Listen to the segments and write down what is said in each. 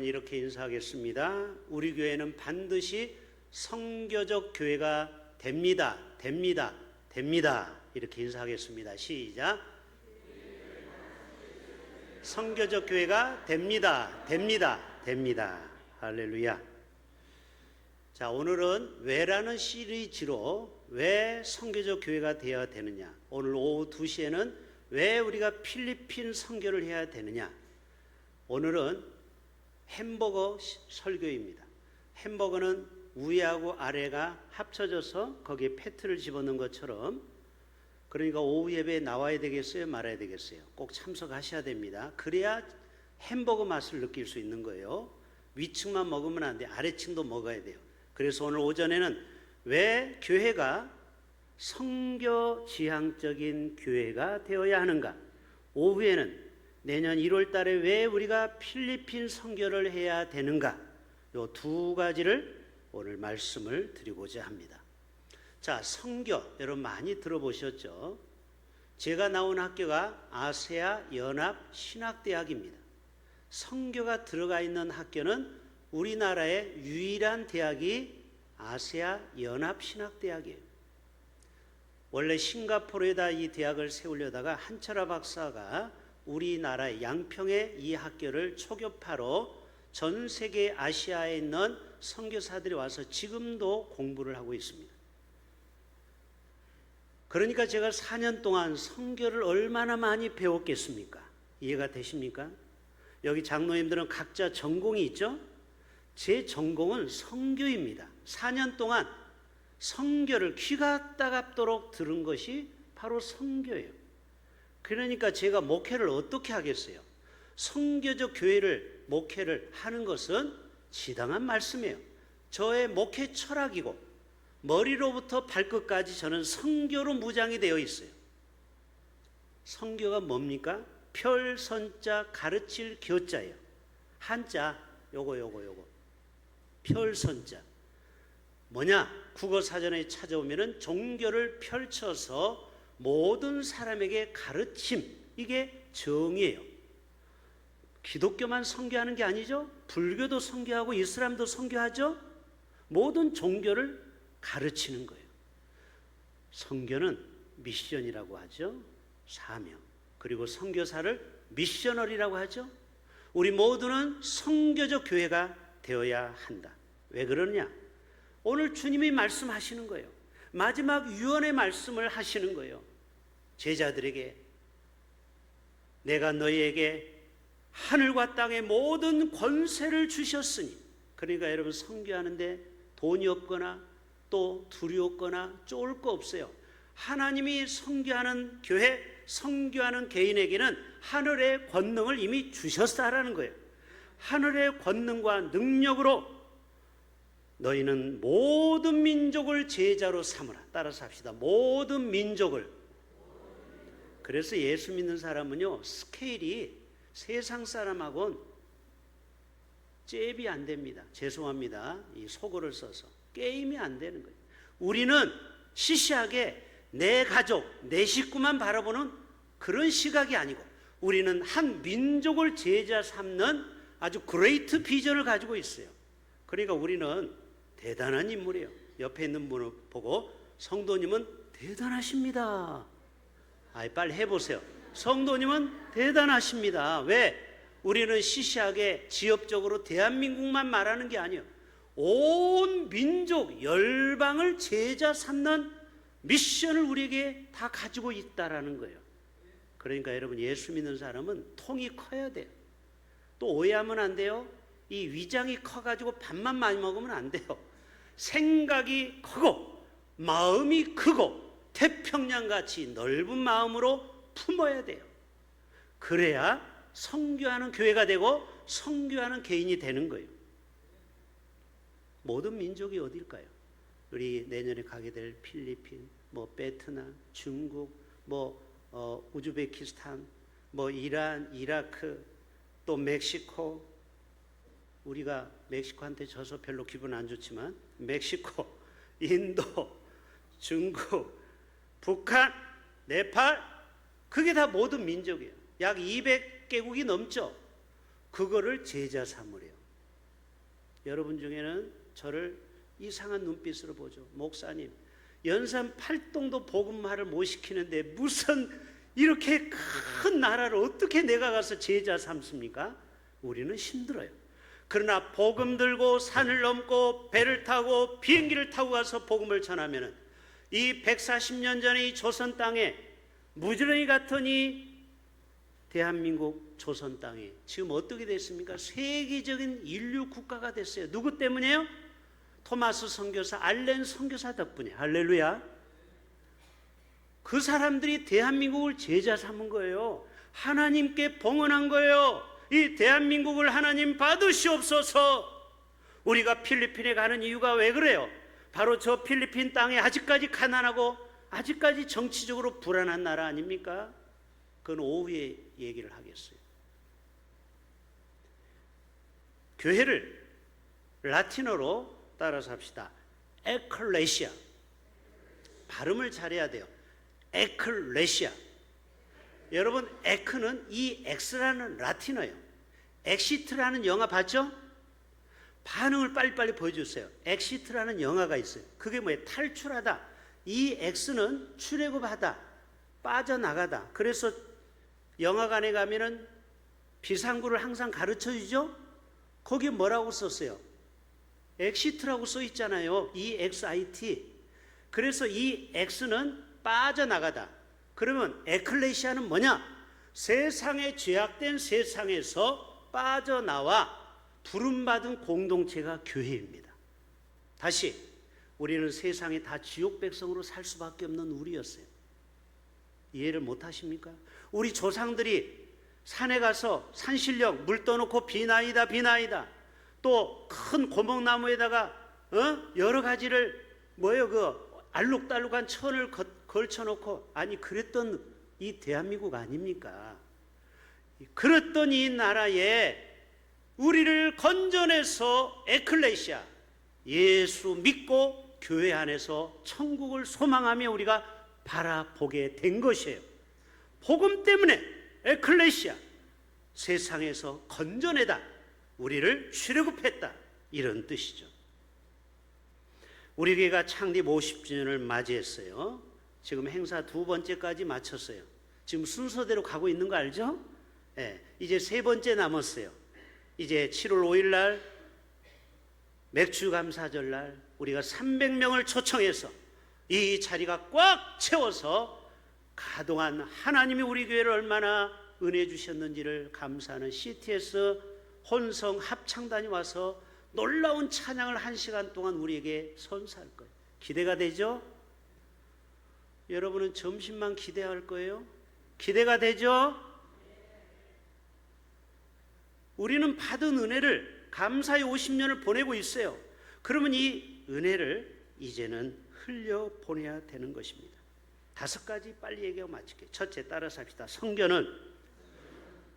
한번 이렇게 인사하겠습니다. 우리 교회는 반드시 선교적 교회가 됩니다. 됩니다. 됩니다. 이렇게 인사하겠습니다. 시작. 선교적 교회가 됩니다. 됩니다. 됩니다. 할렐루야. 자, 오늘은 왜라는 시리즈로 왜 선교적 교회가 되어야 되느냐, 오늘 오후 2시에는 왜 우리가 필리핀 선교를 해야 되느냐. 오늘은 햄버거 설교입니다. 햄버거는 위하고 아래가 합쳐져서 거기에 패트를 집어넣은 것처럼, 그러니까 오후 예배에 나와야 되겠어요? 말아야 되겠어요? 꼭 참석하셔야 됩니다. 그래야 햄버거 맛을 느낄 수 있는 거예요. 위층만 먹으면 안 돼. 아래층도 먹어야 돼요. 그래서 오늘 오전에는 왜 교회가 선교 지향적인 교회가 되어야 하는가, 오후에는 내년 1월 달에 왜 우리가 필리핀 선교를 해야 되는가, 이 두 가지를 오늘 말씀을 드리고자 합니다. 자, 선교 여러분 많이 들어보셨죠? 제가 나온 학교가 아세아 연합 신학대학입니다. 선교가 들어가 있는 학교는 우리나라의 유일한 대학이 아세아 연합 신학대학이에요. 원래 싱가포르에다 이 대학을 세우려다가 한철아 박사가 우리나라 양평에 이 학교를 초교파로 전 세계 아시아에 있는 선교사들이 와서 지금도 공부를 하고 있습니다. 그러니까 제가 4년 동안 선교를 얼마나 많이 배웠겠습니까? 이해가 되십니까? 여기 장로님들은 각자 전공이 있죠? 제 전공은 선교입니다. 4년 동안 선교를 귀가 따갑도록 들은 것이 바로 선교예요. 그러니까 제가 목회를 어떻게 하겠어요? 선교적 교회를 목회를 하는 것은 지당한 말씀이에요. 저의 목회 철학이고, 머리로부터 발끝까지 저는 선교로 무장이 되어 있어요. 선교가 뭡니까? 별선자 가르칠 교자예요. 한자 요거 별선자 뭐냐? 국어사전에 찾아오면은 종교를 펼쳐서 모든 사람에게 가르침, 이게 정의예요. 기독교만 선교하는 게 아니죠. 불교도 선교하고 이슬람도 선교하죠. 모든 종교를 가르치는 거예요. 선교는 미션이라고 하죠. 사명. 그리고 선교사를 미셔너리라고 하죠. 우리 모두는 선교적 교회가 되어야 한다. 왜 그러냐? 오늘 주님이 말씀하시는 거예요. 마지막 유언의 말씀을 하시는 거예요. 제자들에게 내가 너희에게 하늘과 땅의 모든 권세를 주셨으니, 그러니까 여러분 선교하는데 돈이 없거나 또 두려웠거나 쫄 거 없어요. 하나님이 선교하는 교회, 선교하는 개인에게는 하늘의 권능을 이미 주셨다라는 거예요. 하늘의 권능과 능력으로 너희는 모든 민족을 제자로 삼으라. 따라서 합시다. 모든 민족을. 그래서 예수 믿는 사람은요, 스케일이 세상 사람하고는 잽이 안 됩니다. 죄송합니다. 이 속어를 써서 게임이 안 되는 거예요. 우리는 시시하게 내 가족, 내 식구만 바라보는 그런 시각이 아니고, 우리는 한 민족을 제자 삼는 아주 그레이트 비전을 가지고 있어요. 그러니까 우리는 대단한 인물이에요. 옆에 있는 분을 보고 성도님은 대단하십니다. 빨리 해보세요. 성도님은 대단하십니다. 왜? 우리는 시시하게 지역적으로 대한민국만 말하는 게 아니에요. 온 민족, 열방을 제자 삼는 미션을 우리에게 다 가지고 있다라는 거예요. 그러니까 여러분, 예수 믿는 사람은 통이 커야 돼요. 또 오해하면 안 돼요. 이 위장이 커가지고 밥만 많이 먹으면 안 돼요. 생각이 크고 마음이 크고 태평양같이 넓은 마음으로 품어야 돼요. 그래야 선교하는 교회가 되고 선교하는 개인이 되는 거예요. 모든 민족이 어딜까요? 우리 내년에 가게 될 필리핀, 베트남, 중국, 우즈베키스탄, 이란, 이라크, 또 멕시코. 우리가 멕시코한테 져서 별로 기분 안 좋지만 멕시코, 인도, 중국, 북한, 네팔, 그게 다 모든 민족이에요. 약 200개국이 넘죠. 그거를 제자 삼으래요. 여러분 중에는 저를 이상한 눈빛으로 보죠. 목사님, 연산 팔동도 복음화를 못 시키는데 무슨 이렇게 큰 나라를 어떻게 내가 가서 제자 삼습니까? 우리는 힘들어요. 그러나 복음 들고 산을 넘고 배를 타고 비행기를 타고 가서 복음을 전하면은 이 140년 전에 이 조선 땅에 무지렁이 같은 이 대한민국 조선 땅에 지금 어떻게 됐습니까? 세계적인 인류 국가가 됐어요. 누구 때문에요? 토마스 선교사, 알렌 선교사 덕분에. 할렐루야. 그 사람들이 대한민국을 제자 삼은 거예요. 하나님께 봉헌한 거예요. 이 대한민국을 하나님 받으시옵소서. 우리가 필리핀에 가는 이유가 왜 그래요? 바로 저 필리핀 땅에 아직까지 가난하고 아직까지 정치적으로 불안한 나라 아닙니까? 그건 오후에 얘기를 하겠어요. 교회를 라틴어로 따라서 합시다. 에클레시아. 발음을 잘해야 돼요. 에클레시아. 여러분, 에크는 이 엑스라는 라틴어예요. 엑시트라는 영화 봤죠? 반응을 빨리빨리 보여주세요. 엑시트라는 영화가 있어요. 그게 뭐예요? 탈출하다. 이 엑스는 출애굽하다, 빠져나가다. 그래서 영화관에 가면은 비상구를 항상 가르쳐 주죠? 거기에 뭐라고 썼어요? 엑시트라고 써 있잖아요. EXIT. 그래서 이 X는 빠져나가다. 그러면 에클레시아는 뭐냐? 세상에 죄악된 세상에서 빠져나와 부름받은 공동체가 교회입니다. 다시, 우리는 세상에 다 지옥 백성으로 살 수밖에 없는 우리였어요. 이해를 못 하십니까? 우리 조상들이 산에 가서 산신령 물 떠놓고 비나이다 비나이다, 또 큰 고목나무에다가 여러 가지를 알록달록한 천을 걸쳐놓고, 아니 그랬던 이 대한민국 아닙니까? 그랬던 이 나라에 우리를 건져내서 에클레시아, 예수 믿고 교회 안에서 천국을 소망하며 우리가 바라보게 된 것이에요. 복음 때문에 에클레시아, 세상에서 건져내다, 우리를 출애굽했다, 이런 뜻이죠. 우리 교회가 창립 50주년을 맞이했어요. 지금 행사 2번째까지 마쳤어요. 지금 순서대로 가고 있는 거 알죠? 네, 이제 3번째 남았어요. 이제 7월 5일 날 맥주 감사절 날 우리가 300명을 초청해서 이 자리가 꽉 채워서 그동안 하나님이 우리 교회를 얼마나 은혜 주셨는지를 감사하는 CTS 혼성 합창단이 와서 놀라운 찬양을 1시간 동안 우리에게 선사할 거예요. 기대가 되죠? 여러분은 점심만 기대할 거예요? 기대가 되죠? 우리는 받은 은혜를 감사의 50년을 보내고 있어요. 그러면 이 은혜를 이제는 흘려보내야 되는 것입니다. 5가지 빨리 얘기하고 마칠게요. 첫째, 따라서 합시다. 성경은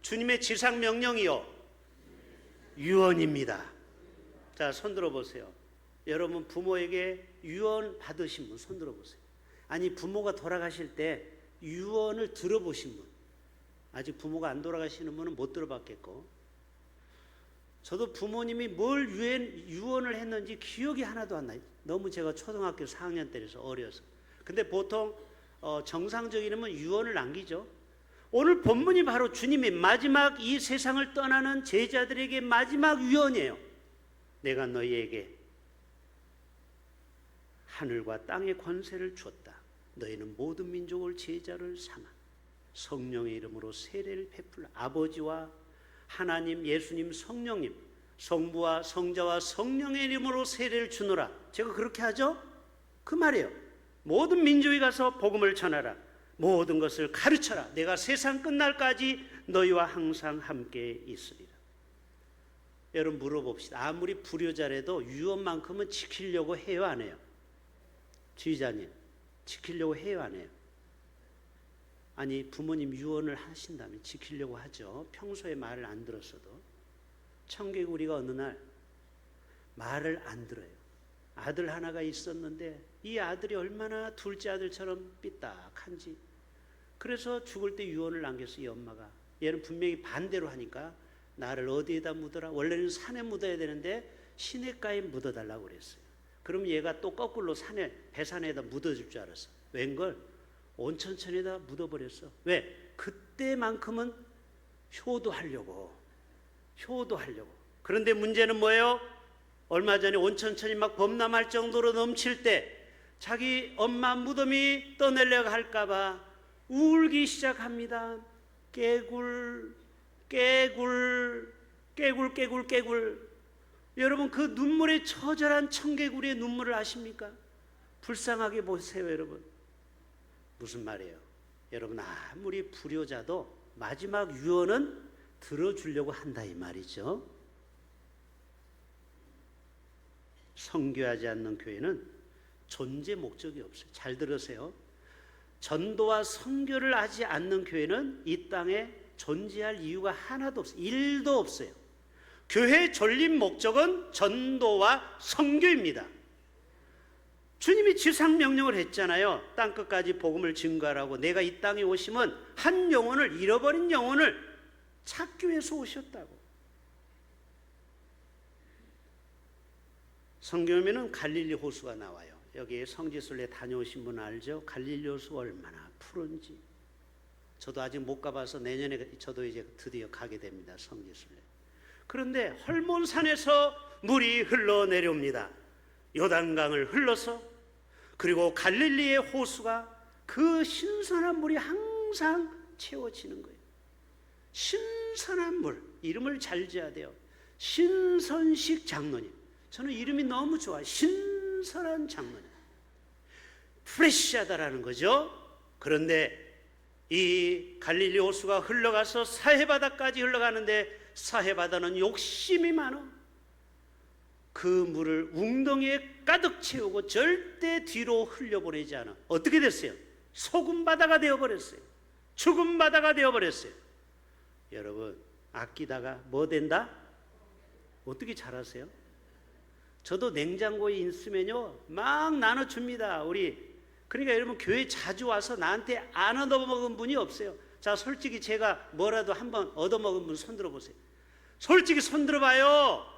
주님의 지상명령이요 유언입니다. 자, 손 들어보세요. 여러분 부모에게 유언 받으신 분 손 들어보세요. 아니, 부모가 돌아가실 때 유언을 들어보신 분, 아직 부모가 안 돌아가시는 분은 못 들어봤겠고, 저도 부모님이 뭘 유언을 했는지 기억이 하나도 안 나요. 너무 제가 초등학교 4학년 때라서 어려서. 근데 보통 정상적이면 유언을 남기죠. 오늘 본문이 바로 주님이 마지막 이 세상을 떠나는 제자들에게 마지막 유언이에요. 내가 너희에게 하늘과 땅의 권세를 주었다. 너희는 모든 민족을 제자를 삼아 성령의 이름으로 세례를 베풀라. 아버지와 하나님, 예수님, 성령님, 성부와 성자와 성령의 이름으로 세례를 주노라. 제가 그렇게 하죠? 그 말이에요. 모든 민족에 가서 복음을 전하라. 모든 것을 가르쳐라. 내가 세상 끝날까지 너희와 항상 함께 있으리라. 여러분 물어봅시다. 아무리 불효자라도 유언만큼은 지키려고 해요, 안 해요? 지휘자님, 지키려고 해요, 안 해요? 아니, 부모님 유언을 하신다면 지키려고 하죠. 평소에 말을 안 들었어도. 청개구 우리가 어느 날 말을 안 들어요. 아들 하나가 있었는데 이 아들이 얼마나 둘째 아들처럼 삐딱한지, 그래서 죽을 때 유언을 남겼어요. 이 엄마가. 얘는 분명히 반대로 하니까 나를 어디에다 묻어라. 원래는 산에 묻어야 되는데 시냇가에 묻어달라고 그랬어요. 그럼 얘가 또 거꾸로 배산에다 묻어줄 줄 알았어. 웬걸? 온천천에다 묻어버렸어. 왜? 그때만큼은 효도하려고. 그런데 문제는 뭐예요? 얼마 전에 온천천이 막 범람할 정도로 넘칠 때 자기 엄마 무덤이 떠내려고 할까봐 울기 시작합니다. 깨굴. 여러분, 그 눈물에 처절한 청개구리의 눈물을 아십니까? 불쌍하게 보세요, 여러분. 무슨 말이에요? 여러분, 아무리 불효자도 마지막 유언은 들어주려고 한다 이 말이죠. 선교하지 않는 교회는 존재 목적이 없어요. 잘 들으세요. 전도와 선교를 하지 않는 교회는 이 땅에 존재할 이유가 하나도 없어요. 1도 없어요. 교회의 존립 목적은 전도와 선교입니다. 주님이 지상명령을 했잖아요. 땅끝까지 복음을 증거하라고. 내가 이 땅에 오심은 한 영혼을, 잃어버린 영혼을 찾기 위해서 오셨다고. 성경에는 갈릴리 호수가 나와요. 여기 성지순례 다녀오신 분 알죠? 갈릴리 호수 얼마나 푸른지. 저도 아직 못 가봐서 내년에 저도 이제 드디어 가게 됩니다. 성지순례. 그런데 헐몬산에서 물이 흘러내려옵니다. 요단강을 흘러서. 그리고 갈릴리의 호수가 그 신선한 물이 항상 채워지는 거예요. 신선한 물, 이름을 잘 지어야 돼요. 신선식 장로님. 저는 이름이 너무 좋아요. 신선한 장로님. 프레시하다라는 거죠. 그런데 이 갈릴리 호수가 흘러가서 사해바다까지 흘러가는데 사해바다는 욕심이 많아. 그 물을 웅덩이에 가득 채우고 절대 뒤로 흘려보내지 않아. 어떻게 됐어요? 소금바다가 되어버렸어요. 죽은 바다가 되어버렸어요. 여러분, 아끼다가 뭐 된다? 어떻게 잘 아세요? 저도 냉장고에 있으면요 막 나눠줍니다. 그러니까 여러분, 교회 자주 와서 나한테 안 얻어먹은 분이 없어요. 자, 솔직히 제가 뭐라도 한번 얻어먹은 분 손 들어보세요. 솔직히 손 들어봐요.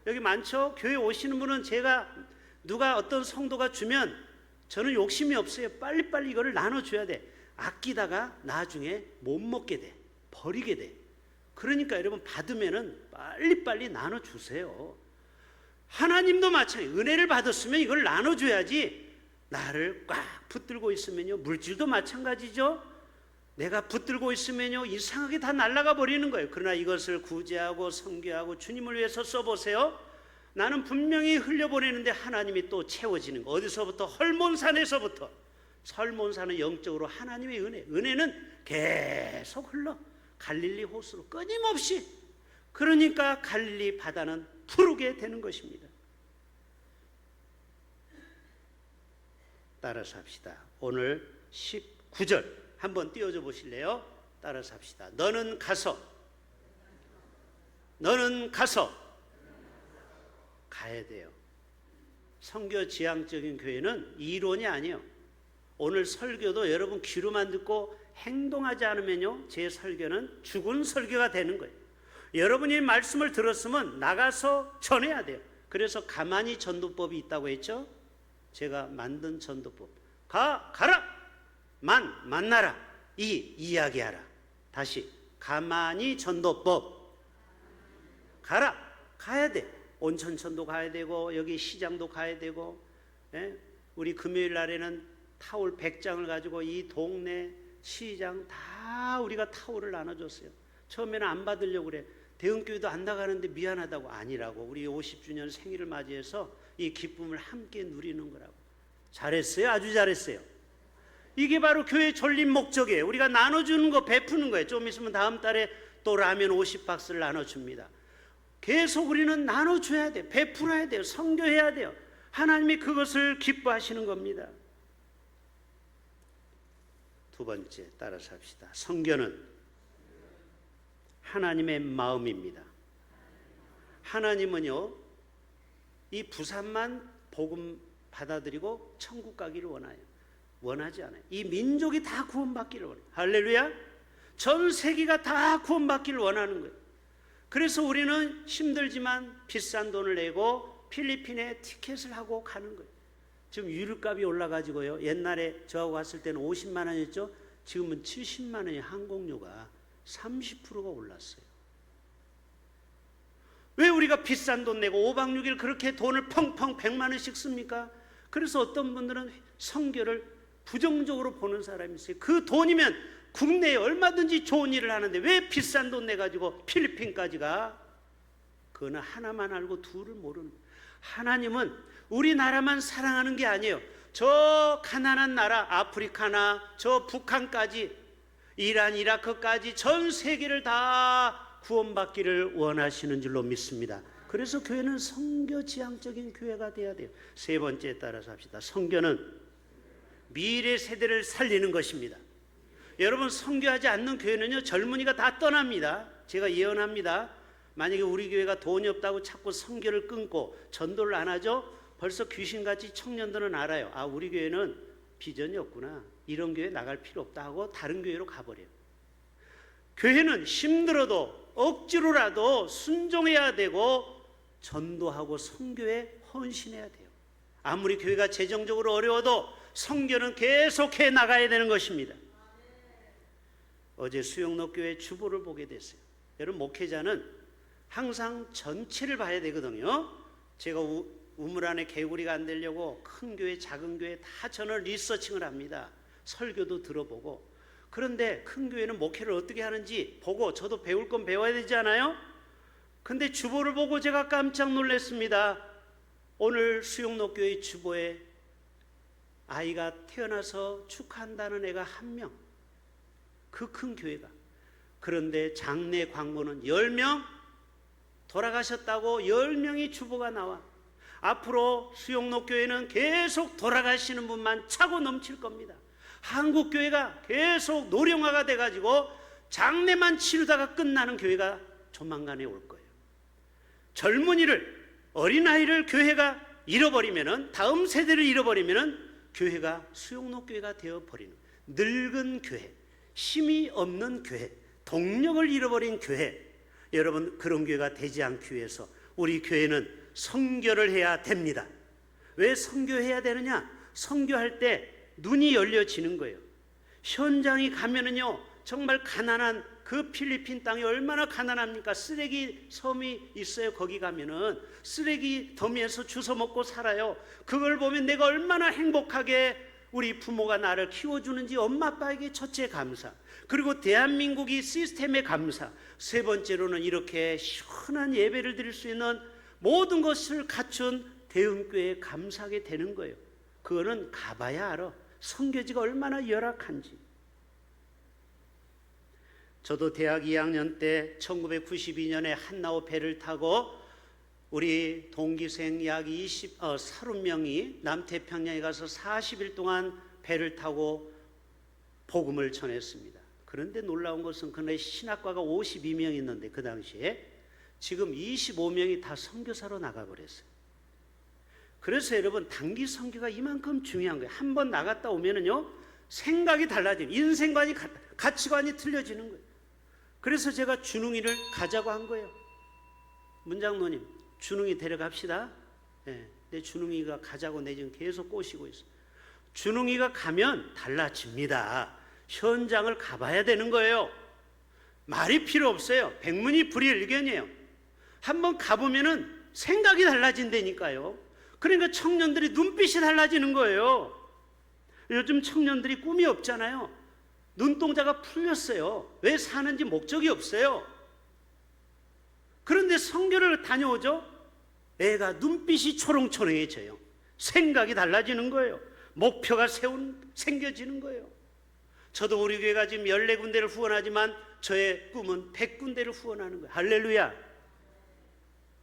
여기 많죠? 교회 오시는 분은 제가 누가 어떤 성도가 주면 저는 욕심이 없어요. 빨리빨리 이거를 나눠줘야 돼. 아끼다가 나중에 못 먹게 돼. 버리게 돼. 그러니까 여러분, 받으면은 빨리빨리 나눠주세요. 하나님도 마찬가지예요. 은혜를 받았으면 이걸 나눠줘야지. 나를 꽉 붙들고 있으면요, 물질도 마찬가지죠. 내가 붙들고 있으면요 이상하게 다 날아가 버리는 거예요. 그러나 이것을 구제하고 선교하고 주님을 위해서 써보세요. 나는 분명히 흘려보내는데 하나님이 또 채워지는 거. 어디서부터? 헐몬산에서부터. 헐몬산은 영적으로 하나님의 은혜는 계속 흘러 갈릴리 호수로 끊임없이. 그러니까 갈릴리 바다는 푸르게 되는 것입니다. 따라서 합시다. 오늘 19절 한번 띄워줘 보실래요? 따라서 합시다. 너는 가서 가야 돼요. 선교 지향적인 교회는 이론이 아니에요. 오늘 설교도 여러분 귀로만 듣고 행동하지 않으면요 제 설교는 죽은 설교가 되는 거예요. 여러분이 말씀을 들었으면 나가서 전해야 돼요. 그래서 가만히 전도법이 있다고 했죠. 제가 만든 전도법. 가라. 만나라. 이야기하라. 다시 가만히 전도법. 가야 돼. 온천천도 가야 되고 여기 시장도 가야 되고. 우리 금요일 날에는 타올 100장을 가지고 이 동네 시장 다 우리가 타올을 나눠줬어요. 처음에는 안 받으려고 그래. 대흥교회도 안 나가는데 미안하다고. 아니라고. 우리 50주년 생일을 맞이해서 이 기쁨을 함께 누리는 거라고. 잘했어요. 아주 잘했어요. 이게 바로 교회 존립 목적이에요. 우리가 나눠주는 거, 베푸는 거예요. 좀 있으면 다음 달에 또 라면 50박스를 나눠줍니다. 계속 우리는 나눠줘야 돼요. 베풀어야 돼요. 선교해야 돼요. 하나님이 그것을 기뻐하시는 겁니다. 두 번째, 따라서 합시다. 선교는 하나님의 마음입니다. 하나님은요 이 부산만 복음 받아들이고 천국 가기를 원하지 않아요. 이 민족이 다 구원받기를 원해요. 할렐루야. 전 세계가 다 구원받기를 원하는 거예요. 그래서 우리는 힘들지만 비싼 돈을 내고 필리핀에 티켓을 하고 가는 거예요. 지금 유류값이 올라가지고요. 옛날에 저하고 갔을 때는 50만 원이었죠. 지금은 70만 원이 항공료가 30%가 올랐어요. 왜 우리가 비싼 돈 내고 5박 6일 그렇게 돈을 펑펑 100만 원씩 씁니까? 그래서 어떤 분들은 선교를 부정적으로 보는 사람이 있어요. 그 돈이면 국내에 얼마든지 좋은 일을 하는데 왜 비싼 돈 내가지고 필리핀까지 가? 그거는 하나만 알고 둘을 모르는 거예요. 하나님은 우리나라만 사랑하는 게 아니에요. 저 가난한 나라 아프리카나 저 북한까지 이란 이라크까지 전 세계를 다 구원받기를 원하시는 줄로 믿습니다. 그래서 교회는 선교지향적인 교회가 돼야 돼요. 세 번째에 따라서 합시다. 선교는 미래 세대를 살리는 것입니다. 여러분, 선교하지 않는 교회는요, 젊은이가 다 떠납니다. 제가 예언합니다. 만약에 우리 교회가 돈이 없다고 자꾸 선교를 끊고 전도를 안 하죠, 벌써 귀신같이 청년들은 알아요. 아, 우리 교회는 비전이 없구나, 이런 교회 나갈 필요 없다 하고 다른 교회로 가버려요. 교회는 힘들어도 억지로라도 순종해야 되고 전도하고 선교에 헌신해야 돼요. 아무리 교회가 재정적으로 어려워도 선교는 계속해 나가야 되는 것입니다. 어제 수영록교회 주보를 보게 됐어요. 여러분, 목회자는 항상 전체를 봐야 되거든요. 제가 우물 안에 개구리가 안 되려고 큰 교회 작은 교회 다 저는 리서칭을 합니다. 설교도 들어보고. 그런데 큰 교회는 목회를 어떻게 하는지 보고 저도 배울 건 배워야 되지 않아요? 근데 주보를 보고 제가 깜짝 놀랐습니다. 오늘 수영록교회 주보에 아이가 태어나서 축하한다는 애가 1명, 그 큰 교회가. 그런데 장례 광고는 10명 돌아가셨다고 10명이 주보가 나와. 앞으로 수영록교회는 계속 돌아가시는 분만 차고 넘칠 겁니다. 한국교회가 계속 노령화가 돼가지고 장례만 치르다가 끝나는 교회가 조만간에 올 거예요. 젊은이를, 어린아이를 교회가 잃어버리면은, 다음 세대를 잃어버리면은 교회가 수용록교회가 되어버리는, 늙은 교회, 힘이 없는 교회, 동력을 잃어버린 교회. 여러분, 그런 교회가 되지 않기 위해서 우리 교회는 선교를 해야 됩니다. 왜 선교해야 되느냐? 선교할 때 눈이 열려지는 거예요. 현장에 가면은요, 정말 가난한 그 필리핀 땅이 얼마나 가난합니까? 쓰레기 섬이 있어요. 거기 가면은 쓰레기 더미에서 주워 먹고 살아요. 그걸 보면 내가 얼마나 행복하게 우리 부모가 나를 키워주는지 엄마 아빠에게 첫째 감사, 그리고 대한민국이 시스템에 감사, 세 번째로는 이렇게 시원한 예배를 드릴 수 있는 모든 것을 갖춘 대흥교회에 감사하게 되는 거예요. 그거는 가봐야 알아. 선교지가 얼마나 열악한지. 저도 대학 2학년 때 1992년에 한나오 배를 타고 우리 동기생 약 30명이 남태평양에 가서 40일 동안 배를 타고 복음을 전했습니다. 그런데 놀라운 것은 그날 신학과가 52명 있는데 그 당시에 지금 25명이 다 선교사로 나가버렸어요. 그래서 여러분, 단기 선교가 이만큼 중요한 거예요. 한번 나갔다 오면은요, 생각이 달라지는, 인생관이, 가치관이 틀려지는 거예요. 그래서 제가 준웅이를 가자고 한 거예요. 문장로님, 준웅이 데려갑시다. 네, 내 준웅이가 가자고 내 지금 계속 꼬시고 있어. 준웅이가 가면 달라집니다. 현장을 가봐야 되는 거예요. 말이 필요 없어요. 백문이 불여일견이에요. 한번 가보면은 생각이 달라진다니까요. 그러니까 청년들이 눈빛이 달라지는 거예요. 요즘 청년들이 꿈이 없잖아요. 눈동자가 풀렸어요. 왜 사는지 목적이 없어요. 그런데 선교를 다녀오죠. 애가 눈빛이 초롱초롱해져요. 생각이 달라지는 거예요. 목표가 생겨지는 거예요. 저도 우리 교회가 지금 14군데를 후원하지만 저의 꿈은 100군데를 후원하는 거예요. 할렐루야.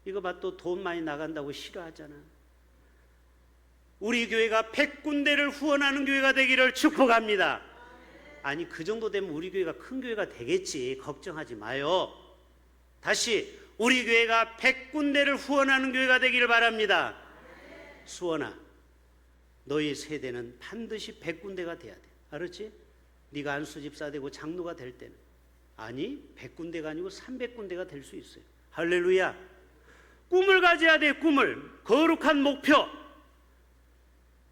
이거 봐, 또 돈 많이 나간다고 싫어하잖아. 우리 교회가 100군데를 후원하는 교회가 되기를 축복합니다. 아니, 그 정도 되면 우리 교회가 큰 교회가 되겠지. 걱정하지 마요. 다시, 우리 교회가 100군데를 후원하는 교회가 되기를 바랍니다. 수원아, 너희 세대는 반드시 100군데가 돼야 돼. 알았지? 네가 안수집사 되고 장로가 될 때는. 아니, 100군데가 아니고 300군데가 될 수 있어요. 할렐루야. 꿈을 가져야 돼. 꿈을. 거룩한 목표.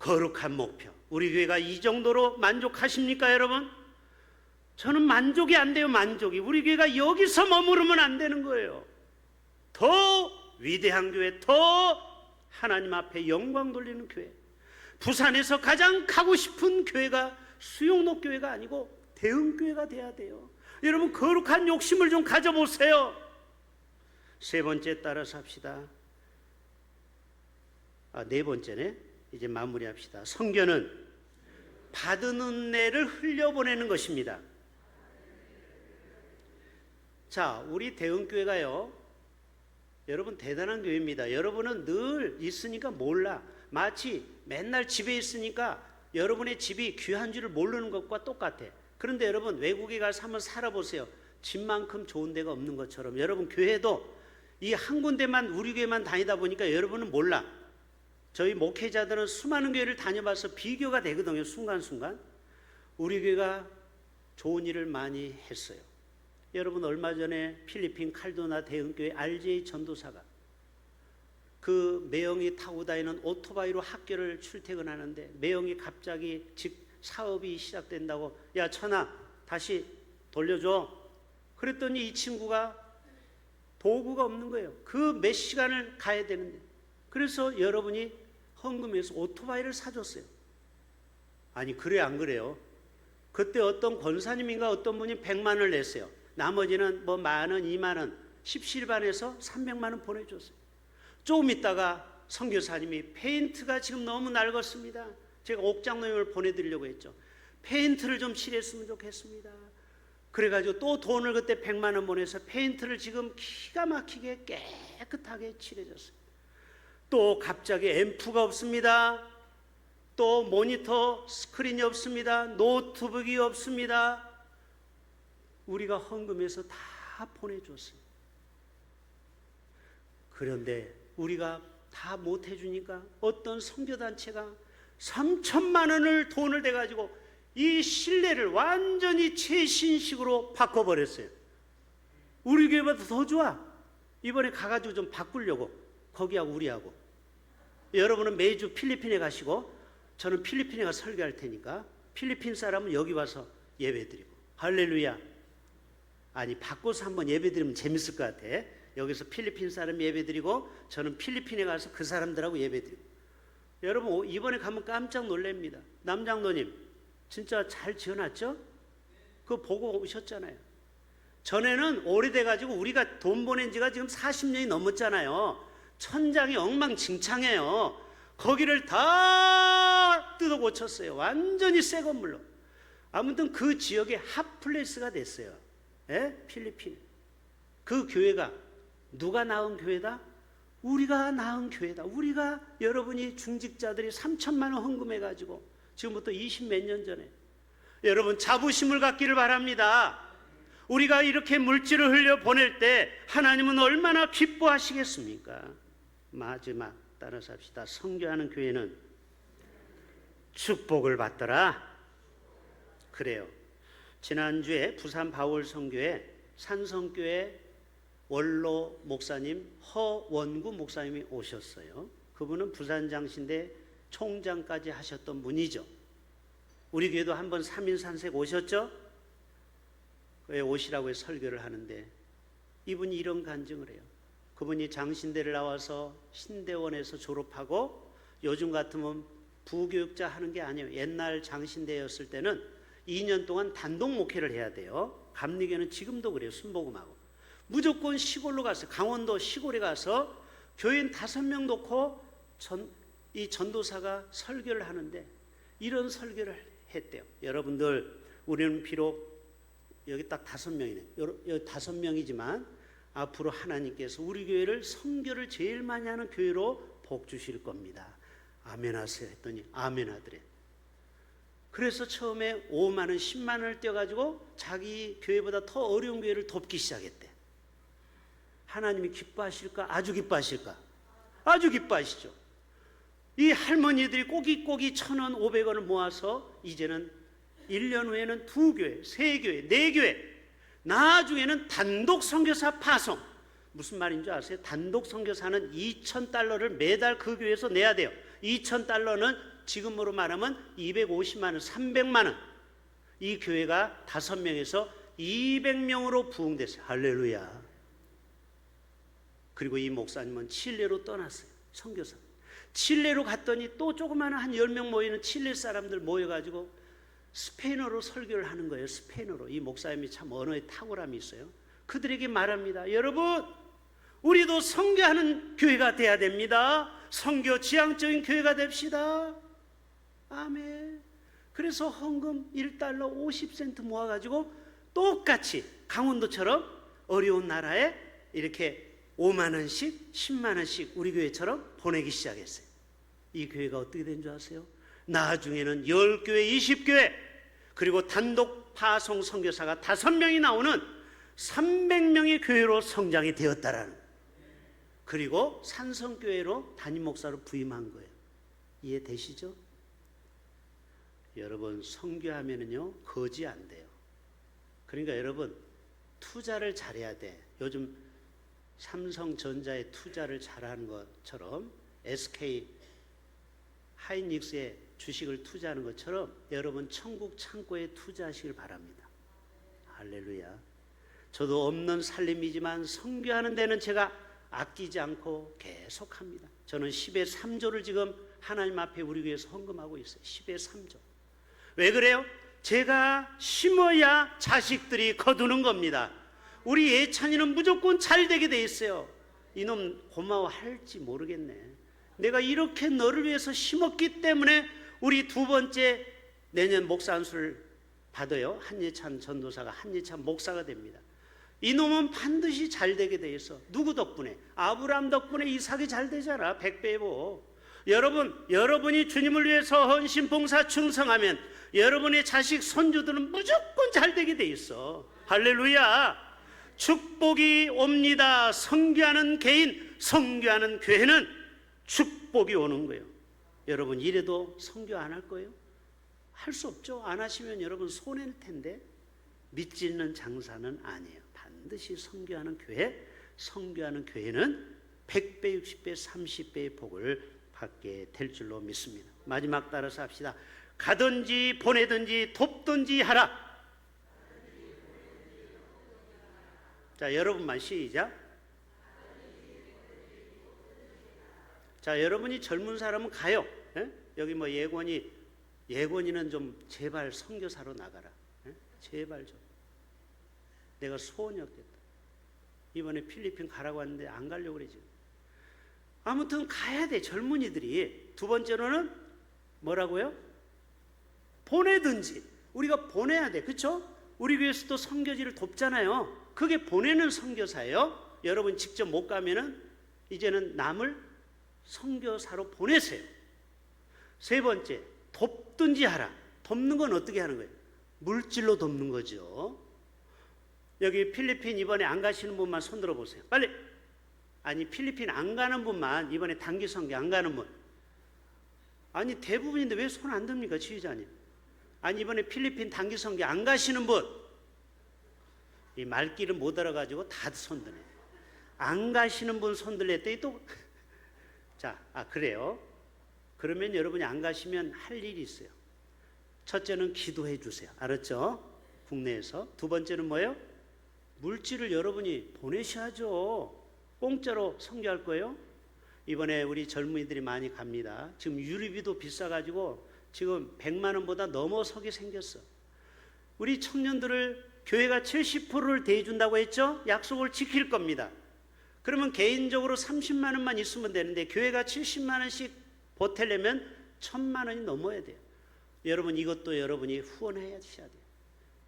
거룩한 목표. 우리 교회가 이 정도로 만족하십니까, 여러분? 저는 만족이 안 돼요. 만족이. 우리 교회가 여기서 머무르면 안 되는 거예요. 더 위대한 교회, 더 하나님 앞에 영광 돌리는 교회. 부산에서 가장 가고 싶은 교회가 수용록 교회가 아니고 대흥교회가 돼야 돼요. 여러분, 거룩한 욕심을 좀 가져보세요. 세 번째 따라서 합시다. 네 번째네. 이제 마무리합시다. 성교는 받은 은혜를 흘려보내는 것입니다. 자, 우리 대흥교회가요, 여러분 대단한 교회입니다. 여러분은 늘 있으니까 몰라. 마치 맨날 집에 있으니까 여러분의 집이 귀한 줄을 모르는 것과 똑같아. 그런데 여러분 외국에 가서 한번 살아보세요. 집만큼 좋은 데가 없는 것처럼 여러분 교회도 이 한 군데만, 우리 교회만 다니다 보니까 여러분은 몰라. 저희 목회자들은 수많은 교회를 다녀봐서 비교가 되거든요. 순간순간. 우리 교회가 좋은 일을 많이 했어요. 여러분 얼마 전에 필리핀 칼도나 대흥교회 RJ 전도사가 그 매형이 타고 다니는 오토바이로 학교를 출퇴근하는데 매형이 갑자기 집 사업이 시작된다고, 야 천아 다시 돌려줘. 그랬더니 이 친구가 도구가 없는 거예요. 그 몇 시간을 가야 되는데. 그래서 여러분이 헌금해서 오토바이를 사줬어요. 아니 그래 안 그래요? 그때 어떤 권사님인가 어떤 분이 100만 원을 냈어요. 나머지는 뭐 10,000원, 20,000원, 십시일반에서 300만 원 보내줬어요. 조금 있다가 선교사님이 페인트가 지금 너무 낡았습니다. 제가 옥장로님을 보내드리려고 했죠. 페인트를 좀 칠했으면 좋겠습니다. 그래가지고 또 돈을 그때 100만 원 보내서 페인트를 지금 기가 막히게 깨끗하게 칠해줬어요. 또 갑자기 앰프가 없습니다. 또 모니터 스크린이 없습니다. 노트북이 없습니다. 우리가 헌금해서 다 보내줬어요. 그런데 우리가 다 못해주니까 어떤 선교단체가 3,000만 원을 돈을 대가지고 이 실내를 완전히 최신식으로 바꿔버렸어요. 우리 교회보다 더 좋아. 이번에 가가지고 좀 바꾸려고. 거기하고 우리하고. 여러분은 매주 필리핀에 가시고 저는 필리핀에 가서 설교할 테니까 필리핀 사람은 여기 와서 예배드리고. 할렐루야. 아니 바꿔서 한번 예배드리면 재밌을 것 같아. 여기서 필리핀 사람 예배드리고 저는 필리핀에 가서 그 사람들하고 예배드리고. 여러분 이번에 가면 깜짝 놀랍니다. 남장로님 진짜 잘 지어놨죠? 그거 보고 오셨잖아요. 전에는 오래돼가지고 우리가 돈 보낸 지가 지금 40년이 넘었잖아요. 천장이 엉망진창해요. 거기를 다 뜯어 고쳤어요. 완전히 새 건물로. 아무튼 그 지역의 핫플레이스가 됐어요. 예? 필리핀. 그 교회가 누가 낳은 교회다? 우리가 낳은 교회다. 우리가 여러분이 중직자들이 3,000만 원 헌금해가지고 지금부터 20 몇 년 전에 여러분 자부심을 갖기를 바랍니다. 우리가 이렇게 물질을 흘려 보낼 때 하나님은 얼마나 기뻐하시겠습니까? 마지막 따라서 합시다. 선교하는 교회는 축복을 받더라. 그래요. 지난주에 부산 바울 선교회 산성교회 원로 목사님 허원구 목사님이 오셨어요. 그분은 부산장신대 총장까지 하셨던 분이죠. 우리 교회도 한번 3인 산색 오셨죠? 왜 오시라고 해서 설교를 하는데 이분이 이런 간증을 해요. 그분이 장신대를 나와서 신대원에서 졸업하고 요즘 같으면 부교육자 하는 게 아니에요. 옛날 장신대였을 때는 2년 동안 단독 목회를 해야 돼요. 감리교는 지금도 그래요. 순복음하고 무조건 시골로 가서 강원도 시골에 가서 교인 5명 놓고 이 전도사가 설교를 하는데 이런 설교를 했대요. 여러분들 우리는 비록 여기 딱 5명이네. 여기 5명이지만 앞으로 하나님께서 우리 교회를 선교를 제일 많이 하는 교회로 복 주실 겁니다. 아멘 하세요 했더니 아멘 하더래. 그래서 처음에 5만 원, 10만 원을 떼어가지고 자기 교회보다 더 어려운 교회를 돕기 시작했대. 하나님이 기뻐하실까? 아주 기뻐하실까? 아주 기뻐하시죠. 이 할머니들이 꼬깃꼬깃 1,000원, 500원을 모아서 이제는 1년 후에는 2교회, 3교회, 4교회, 나중에는 단독 선교사 파송, 무슨 말인 줄 아세요? 단독 선교사는 $2,000를 매달 그 교회에서 내야 돼요. $2,000는 지금으로 말하면 250만 원, 300만 원. 이 교회가 5명에서 200명으로 부흥됐어요. 할렐루야. 그리고 이 목사님은 칠레로 떠났어요. 선교사. 칠레로 갔더니 또 조그마한 한 10명 모이는 칠레 사람들 모여가지고 스페인어로 설교를 하는 거예요. 스페인어로. 이 목사님이 참 언어에 탁월함이 있어요. 그들에게 말합니다. 여러분, 우리도 선교하는 교회가 돼야 됩니다. 선교 지향적인 교회가 됩시다. 아멘. 그래서 헌금 $1 50센트 모아가지고 똑같이 강원도처럼 어려운 나라에 이렇게 5만 원씩 10만 원씩 우리 교회처럼 보내기 시작했어요. 이 교회가 어떻게 된 줄 아세요? 나중에는 10교회 20교회 그리고 단독 파송 선교사가 5명이 나오는 300명의 교회로 성장이 되었다라는. 그리고 산성교회로 담임 목사로 부임한 거예요. 이해되시죠? 여러분, 선교하면은요 거지 안 돼요. 그러니까 여러분, 투자를 잘해야 돼. 요즘 삼성전자에 투자를 잘하는 것처럼 SK 하이닉스에 주식을 투자하는 것처럼 여러분 천국 창고에 투자하시길 바랍니다. 할렐루야. 저도 없는 살림이지만 선교하는 데는 제가 아끼지 않고 계속합니다. 저는 10의 3조를 지금 하나님 앞에 우리 교회에서 헌금하고 있어요. 10의 3조. 왜 그래요? 제가 심어야 자식들이 거두는 겁니다. 우리 예찬이는 무조건 잘 되게 돼 있어요. 이놈 고마워할지 모르겠네. 내가 이렇게 너를 위해서 심었기 때문에 우리 두 번째 내년 목사 안수를 받아요. 한예찬 전도사가 한예찬 목사가 됩니다. 이놈은 반드시 잘 되게 돼 있어. 누구 덕분에? 아브라함 덕분에 이삭이 잘 되잖아. 100배고. 여러분이 주님을 위해서 헌신 봉사 충성하면 여러분의 자식 손주들은 무조건 잘 되게 돼 있어. 할렐루야. 축복이 옵니다. 선교하는 개인, 선교하는 교회는 축복이 오는 거예요. 여러분 이래도 선교 안 할 거예요? 할 수 없죠. 안 하시면 여러분 손해일 텐데. 믿지 않는 장사는 아니에요. 반드시 선교하는 교회, 선교하는 교회는 100배, 60배, 30배의 복을 받게 될 줄로 믿습니다. 마지막 따라서 합시다. 가든지 보내든지 돕든지 하라. 자, 여러분만 시작. 자, 여러분이 젊은 사람은 가요. 에? 여기 뭐 예권이는 좀 제발 선교사로 나가라. 에? 제발 좀. 내가 소원이 없겠다. 이번에 필리핀 가라고 하는데 안 가려고 그래 지금. 아무튼 가야 돼. 젊은이들이. 두 번째로는 뭐라고요? 보내든지. 우리가 보내야 돼. 그렇죠? 우리 교회에서도 선교지를 돕잖아요. 그게 보내는 선교사예요. 여러분 직접 못 가면은 이제는 남을 선교사로 보내세요. 세 번째, 돕든지 하라. 돕는 건 어떻게 하는 거예요? 물질로 돕는 거죠. 여기 필리핀 이번에 안 가시는 분만 손 들어보세요. 빨리. 아니 필리핀 안 가는 분만, 이번에 단기 선교 안 가는 분. 아니 대부분인데 왜 손 안 듭니까 지휘자님? 아니 이번에 필리핀 단기 선교 안 가시는 분. 이 말귀를 못 알아가지고 다 손드네. 안 가시는 분 손들랬더니 또 자, 그래요. 그러면 여러분이 안 가시면 할 일이 있어요. 첫째는 기도해 주세요. 알았죠? 국내에서. 두 번째는 뭐예요? 물질을 여러분이 보내셔야죠. 공짜로 선교할 거예요. 이번에 우리 젊은이들이 많이 갑니다. 지금 유류비도 비싸가지고 지금 100만 원보다 넘어서게 생겼어. 우리 청년들을 교회가 70%를 대해준다고 했죠? 약속을 지킬 겁니다. 그러면 개인적으로 30만 원만 있으면 되는데 교회가 70만 원씩 보태려면 1000만 원이 넘어야 돼요. 여러분 이것도 여러분이 후원해야 돼요.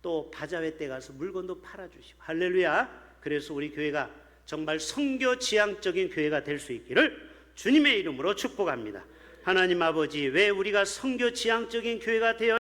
또 바자회 때 가서 물건도 팔아주시고. 할렐루야. 그래서 우리 교회가 정말 선교 지향적인 교회가 될 수 있기를 주님의 이름으로 축복합니다. 하나님 아버지, 왜 우리가 선교 지향적인 교회가 되어